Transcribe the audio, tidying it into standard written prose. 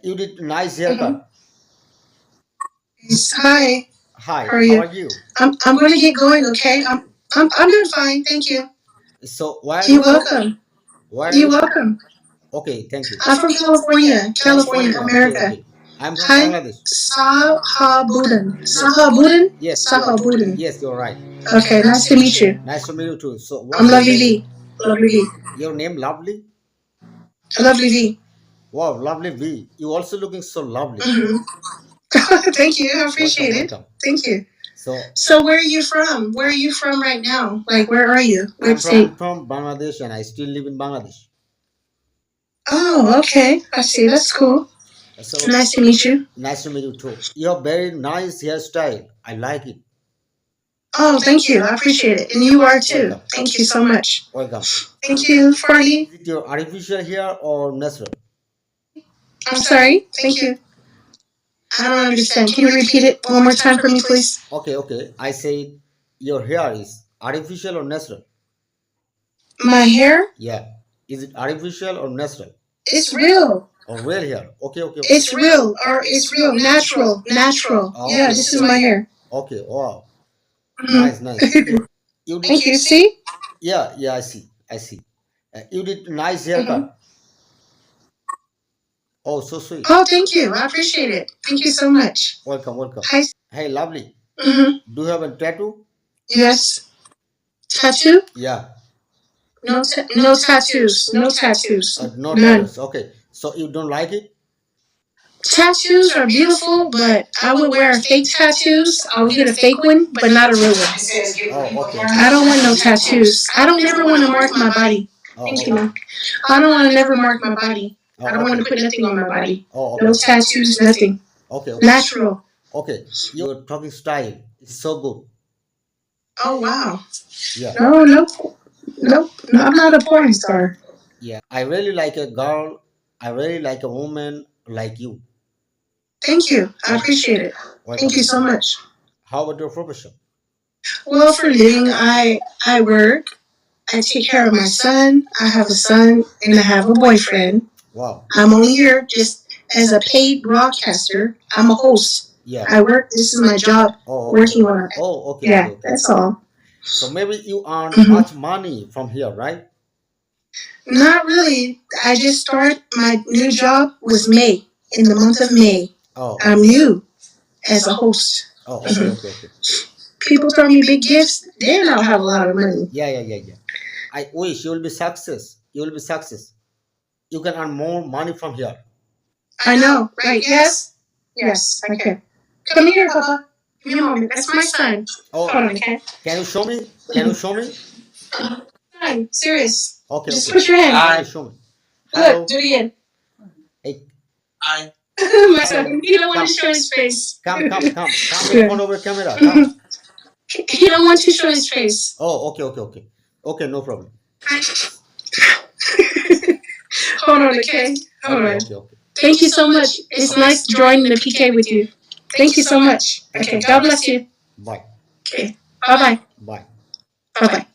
You did nice Mhm. haircut. Yes. Hi. Hi, How are how you? are you? I'm going to get going. Okay. I'm doing fine. Thank you. So, where are You're you from? welcome. Where are You're you from? welcome. Okay, thank you. I'm from California, California, California. Okay, America. okay. I'm from Hi. Bangladesh. Sahabudin. Yes, Sahabudin. yes, Sahabudin. yes, you're right. Okay. Nice to meet you. Nice to meet you too. So, I'm what's your Lovely name? V. Lovely V. Your name, Lovely? Lovely V. Wow, Lovely V. You also looking so lovely. Hmm. Thank you. I Welcome, appreciate it. welcome. Thank you. So, So where are you from? Where are you from right now? Like where are you? I'm Which from state? I'm from Bangladesh and I still live in Bangladesh. Oh, okay. I see. That's cool. So, Nice to meet you. nice to meet you too. You have very nice hairstyle. I like it. Oh, thank you. I appreciate it. And you are too. Welcome, Thank you so much. welcome. Thank you, Farley. Is it your artificial hair or natural? I'm sorry. Thank you. I don't understand. Can you repeat it one more time for me, please? Okay, okay. I said your hair is artificial or natural? My hair? Yeah. Is it artificial or natural? It's real. Or real hair? Okay, okay, okay. It's real. Or it's real. Natural. Natural. Oh, Yeah, okay, this is okay. my hair. Okay, wow. Mhm. Nice, nice. You did, Thank you. See? yeah, yeah, I see, I see. You did nice Mhm. haircut. Oh, so sweet. Oh, thank you. I appreciate it. Thank you so much. Welcome, welcome. Hi. Hey, lovely. Mm-hmm. Do you have a tattoo? Yes. Tattoo? Yeah. No tattoos. No tattoos. No None. tattoos. Okay. So you don't like it? Tattoos are beautiful, but I would wear fake tattoos. I would get a fake one, but not a real one. Oh, okay, okay. I don't want no tattoos. I don't never want to mark my body. Oh, Thank you, okay. ma'am. I don't want to never mark my body. I Oh, don't want okay. to put nothing on my body. Oh, No okay. tattoos, nothing. Okay, okay. Natural. Okay. Your talking style is so good. Oh, wow. Yeah. No, no, no, no, I'm not a porn star. Yeah. I really like a girl. I really like a woman like you. Thank you. I Welcome. appreciate it. Welcome. Thank you so much. How about your profession? Well, for living, I work. I take care of my son. I have a son and I have a boyfriend. Wow. I'm only here just as a paid broadcaster. I'm a host. Yeah. I work. This is my job. Oh, okay. Working on it. Oh, okay, okay, Yeah, okay. that's all. So maybe you earn Mhm. much money from here, right? Not really. I just started my new job was May in the month of May. Oh, I'm new as a host. oh, okay, okay, okay. People throw me big gifts. Then I'll have a lot of money. Yeah, yeah, yeah, yeah. I wish you will be success. You will be success. You can earn more money from here. I know, right? Yes? Yes, I can. Come here, Papa. Give me a moment. That's my son. Oh, Hold on, okay? can you show me? Can you show me? Son, serious. Okay, Just okay. put your hand. Can you show me? Look, Hello. do it again. Hey, My hello. son, he don't want Come, to show his face. come in Yeah. front of your camera. Come. He don't want to show his face. Oh, okay, okay, okay. Okay, no problem. Hold on, okay? Hold Okay, on. okay, okay. Thank you so much. It's nice joining the PK with you. Thank you so much. Okay, God bless you. Bye. Okay, bye bye. Bye. Bye bye.